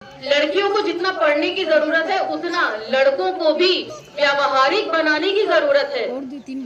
लड़कियों को जितना पढ़ने की जरूरत है उतना लड़कों को भी व्यावहारिक बनाने की जरूरत है।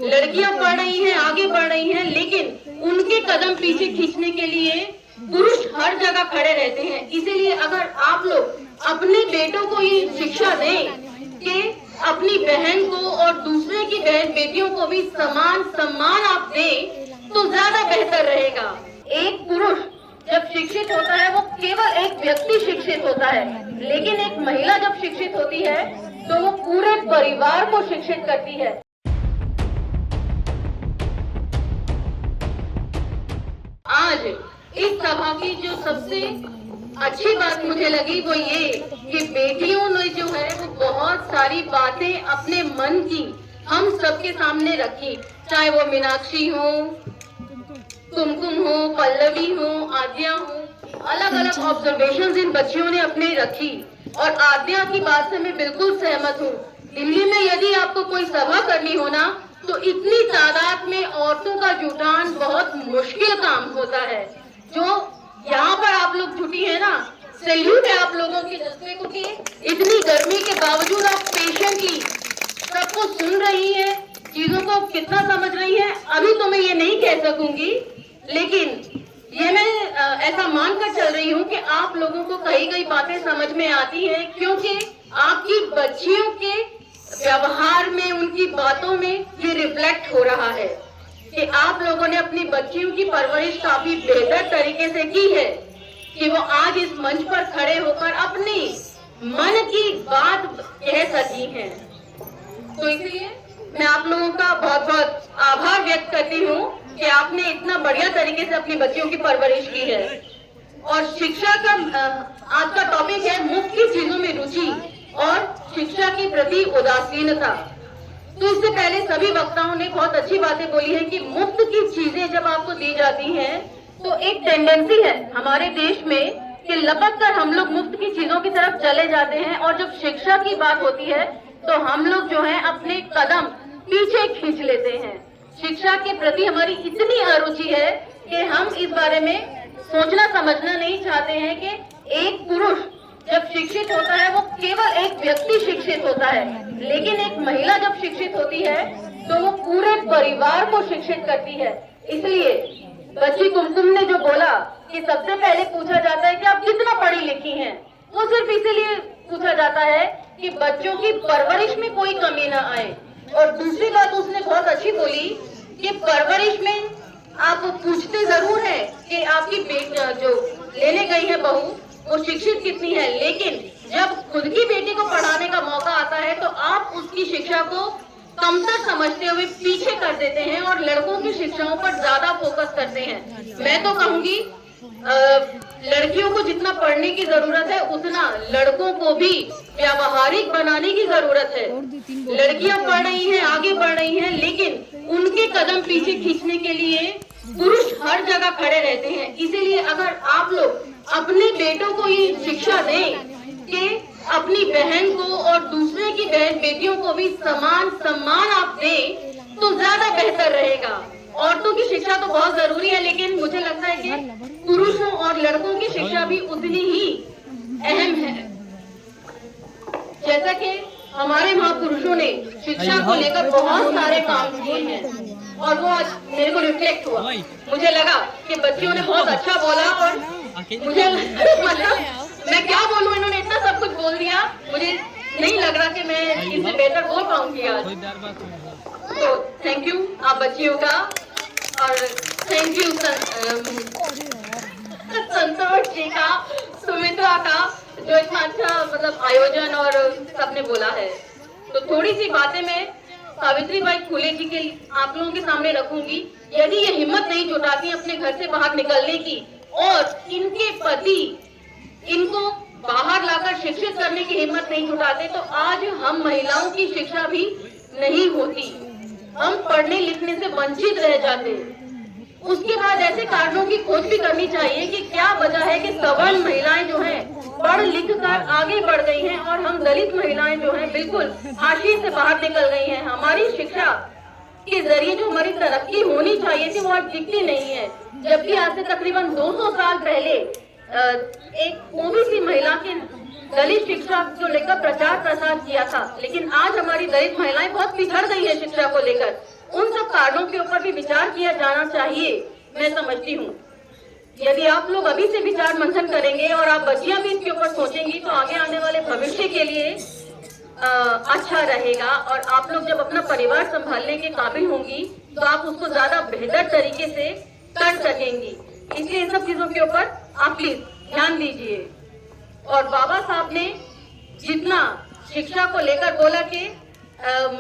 लड़कियां पढ़ रही हैं, आगे बढ़ रही हैं, लेकिन उनके कदम पीछे खींचने के लिए पुरुष हर जगह खड़े रहते हैं। इसीलिए अगर आप लोग अपने बेटों को ये शिक्षा दें कि अपनी बहन को और दूसरे की बहन बेटियों को भी समान सम्मान आप दें तो ज्यादा बेहतर रहेगा। एक पुरुष जब शिक्षित होता है वो केवल एक व्यक्ति शिक्षित होता है, लेकिन एक महिला जब शिक्षित होती है तो वो पूरे परिवार को शिक्षित करती है। आज इस सभा की जो सबसे अच्छी बात मुझे लगी वो ये कि बेटियों ने जो है वो बहुत सारी बातें अपने मन की हम सबके सामने रखी, चाहे वो मीनाक्षी हो, कुमकुम हो, पल्लवी हो, आद्या हो, अलग अलग ऑब्जर्वेशंस इन बच्चियों ने अपने रखी। और आद्या की बात से मैं बिल्कुल सहमत हूँ। दिल्ली में यदि आपको कोई सभा करनी हो ना तो इतनी तादाद में औरतों का जुटान बहुत मुश्किल काम होता है। जो यहाँ पर आप लोग जुटी है ना, सैल्यूट है आप लोगों के जज्बे को कि इतनी गर्मी के बावजूद आप पेशेंटली सबको सुन रही है, चीजों को कितना समझ रही है अभी तो मैं ये नहीं कह सकूंगी, लेकिन ये मैं ऐसा मानकर चल रही हूँ कि आप लोगों को कई कई बातें समझ में आती हैं, क्योंकि आपकी बच्चियों के व्यवहार में, उनकी बातों में ये रिफ्लेक्ट हो रहा है कि आप लोगों ने अपनी बच्चियों की परवरिश काफी बेहतर तरीके से की है कि वो आज इस मंच पर खड़े होकर अपनी मन की बात कह सकी हैं। तो इसलिए मैं आप लोगों का बहुत बहुत आभार व्यक्त करती हूँ कि आपने इतना बढ़िया तरीके से अपनी बच्चियों की परवरिश की है। और शिक्षा का आज का टॉपिक है मुफ्त की चीजों में रुचि और शिक्षा के प्रति उदासीनता। तो इससे पहले सभी वक्ताओं ने बहुत अच्छी बातें बोली हैं कि मुफ्त की चीजें जब आपको दी जाती हैं तो एक टेंडेंसी है हमारे देश में कि लपक कर हम लोग मुफ्त की चीजों की तरफ चले जाते हैं, और जब शिक्षा की बात होती है तो हम लोग जो है अपने कदम पीछे खींच लेते हैं। शिक्षा के प्रति हमारी इतनी अरुचि है कि हम इस बारे में सोचना समझना नहीं चाहते हैं कि एक पुरुष जब शिक्षित होता है वो केवल एक व्यक्ति शिक्षित होता है, लेकिन एक महिला जब शिक्षित होती है तो वो पूरे परिवार को शिक्षित करती है। इसलिए बच्ची कुमकुम ने जो बोला कि सबसे पहले पूछा जाता है कि आप कितना पढ़ी लिखी हैं, वो सिर्फ इसीलिए पूछा जाता है कि बच्चों की परवरिश में कोई कमी ना आए। और दूसरी बात उसने बहुत अच्छी बोली कि परवरिश में आप पूछते जरूर है कि आपकी बेटी जो लेने गई है बहू वो शिक्षित कितनी है, लेकिन जब खुद की बेटी को पढ़ाने का मौका आता है तो आप उसकी शिक्षा को कमतर समझते हुए पीछे कर देते हैं और लड़कों की शिक्षाओं पर ज्यादा फोकस करते हैं। मैं तो कहूंगी लड़कियों को जितना पढ़ने की जरूरत है उतना लड़कों को भी व्यावहारिक बनाने की जरूरत है। लड़कियां पढ़ रही हैं, आगे बढ़ रही हैं, लेकिन उनके कदम पीछे खींचने के लिए पुरुष हर जगह खड़े रहते हैं। इसीलिए अगर आप लोग अपने बेटों को ये शिक्षा दें कि अपनी बहन को और दूसरे की बहन बेटियों को भी समान सम्मान आप दें तो ज्यादा बेहतर रहेगा। औरतों की शिक्षा तो बहुत जरूरी है, लेकिन मुझे लगता है कि पुरुषों और लड़कों की शिक्षा भी उतनी ही अहम है। जैसा कि हमारे महापुरुषों ने शिक्षा को लेकर बहुत सारे काम किए हैं और वो आज मेरे को रिफ्लेक्ट हुआ। मुझे लगा कि बच्चियों ने बहुत अच्छा बोला और मुझे मतलब मैं क्या बोलूं, इन्होंने इतना सब कुछ बोल दिया, मुझे नहीं लग रहा कि मैं इनसे बेहतर बोल पाऊंगी आज। तो थैंक यू आप बच्चियों का, और थैंक यू संतोष जी का, सुमित्रा का, जो इतना अच्छा मतलब आयोजन और सबने बोला है। तो थोड़ी सी बातें मैं सावित्रीबाई फुले जी के आप लोगों के सामने रखूंगी। यदि ये हिम्मत नहीं जुटाती अपने घर से बाहर निकलने की और इनके पति इनको बाहर लाकर शिक्षित करने की हिम्मत नहीं जुटाते तो आज हम महिलाओं की शिक्षा भी नहीं होती, हम पढ़ने लिखने से वंचित रह जाते। उसके बाद ऐसे कारणों की खोज भी करनी चाहिए कि क्या वजह है कि सवर्ण महिलाएं जो हैं पढ़ लिख कर आगे बढ़ गई हैं और हम दलित महिलाएं जो हैं बिल्कुल हाशिए से बाहर निकल गई हैं। हमारी शिक्षा के जरिए जो हमारी तरक्की होनी चाहिए थी वो आज दिखती नहीं है, जबकि आज से तकरीबन 200 साल पहले एक ओबीसी महिला के दलित शिक्षा को लेकर प्रचार प्रसार किया था, लेकिन आज हमारी दलित महिलाएं बहुत पिछड़ गई है शिक्षा को लेकर। उन सब कारणों के ऊपर भी विचार किया जाना चाहिए, मैं समझती हूँ। यदि आप लोग अभी से विचार मंथन करेंगे और आप बच्चियां भी इसके ऊपर सोचेंगी तो आगे आने वाले भविष्य के लिए अच्छा रहेगा। और आप लोग जब अपना परिवार संभालने के काबिल होंगी तो आप उसको ज्यादा बेहतर तरीके से कर सकेंगी। इसलिए इन सब चीजों के ऊपर आप प्लीज ध्यान दीजिए। और बाबा साहब ने जितना शिक्षा को लेकर बोला कि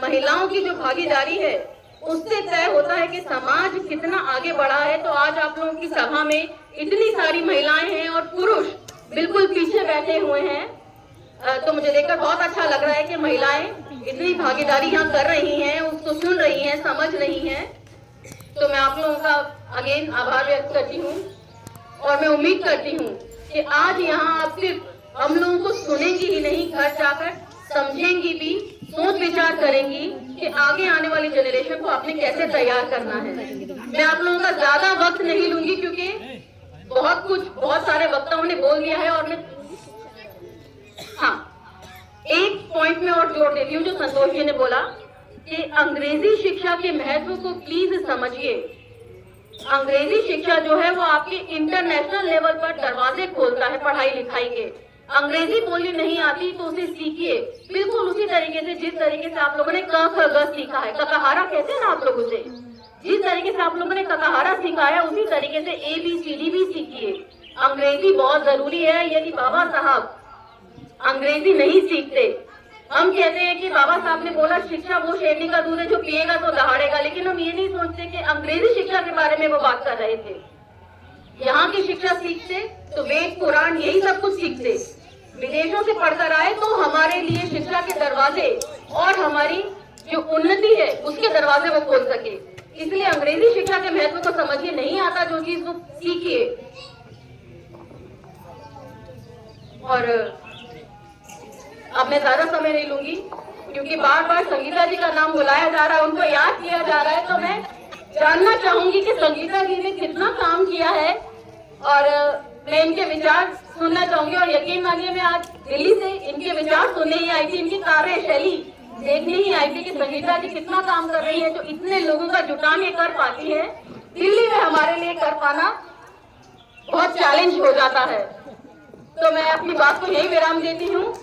महिलाओं की जो भागीदारी है उससे तय होता है कि समाज कितना आगे बढ़ा है। तो आज आप लोगों की सभा में इतनी सारी महिलाएं हैं और पुरुष बिल्कुल पीछे बैठे हुए हैं, तो मुझे देखकर बहुत अच्छा लग रहा है कि महिलाएं इतनी भागीदारी यहाँ कर रही हैं, उसको सुन रही हैं, समझ रही हैं। तो मैं आप लोगों का अगेन आभार व्यक्त करती हूँ और मैं उम्मीद करती हूँ कि आज यहाँ आप सिर्फ हम लोगों को सुनेंगी ही नहीं, घर जाकर समझेंगी भी, सोच विचार करेंगी कि आगे आने वाली जनरेशन को आपने कैसे तैयार करना है। मैं आप लोगों का ज्यादा वक्त नहीं लूंगी क्योंकि बहुत सारे वक्ताओं ने बोल दिया है। और मैं एक पॉइंट में और जोड़ देती हूँ जो संतोष जी ने बोला कि अंग्रेजी शिक्षा के महत्व को प्लीज समझिए। अंग्रेजी शिक्षा जो है वो आपके इंटरनेशनल लेवल पर दरवाजे खोलता है पढ़ाई लिखाई के। अंग्रेजी बोलनी नहीं आती तो उसे सीखिए बिल्कुल उसी तरीके से जिस तरीके से आप लोगों ने क ख ग सीखा है। ककाहारा कहते हैं ना आप लोग उसे, जिस तरीके से आप लोगों ने ककाहारा सीखा है उसी तरीके से ABCD भी सीखिए। अंग्रेजी बहुत जरूरी है। यदि बाबा साहब अंग्रेजी नहीं सीखते, हम कहते हैं कि बाबा साहब ने बोला शिक्षा वो शेरनी का दूध है जो पिएगा तो दहाड़ेगा, लेकिन हम ये नहीं सोचते कि अंग्रेजी शिक्षा के बारे में वो बात कर रहे थे। यहाँ की शिक्षा सीखते तो वेद पुराण यही सब कुछ सीखते, विदेशों से पढ़कर आए तो हमारे लिए शिक्षा के दरवाजे और हमारी जो उन्नति है उसके दरवाजे वो खोल सके। इसलिए अंग्रेजी शिक्षा के महत्व को समझिए, नहीं आता जो चीज वो सीखिए। और अब मैं ज्यादा समय नहीं लूंगी क्योंकि बार बार संगीता जी का नाम बुलाया जा रहा है, उनको याद किया जा रहा है। तो मैं जानना चाहूंगी कि संगीता जी ने कितना काम किया है और मैं इनके विचार सुनना चाहूंगी। और यकीन मानिए मैं आज दिल्ली से इनके विचार सुनने ही आई थी, इनकी कार्यशैली देखने ही आई थी कि संगीता जी कितना काम कर रही है, जो इतने लोगों का जुटान ये कर पाती है। दिल्ली में हमारे लिए कर पाना बहुत चैलेंज हो जाता है। तो मैं अपनी बात को यही विराम देती हूँ।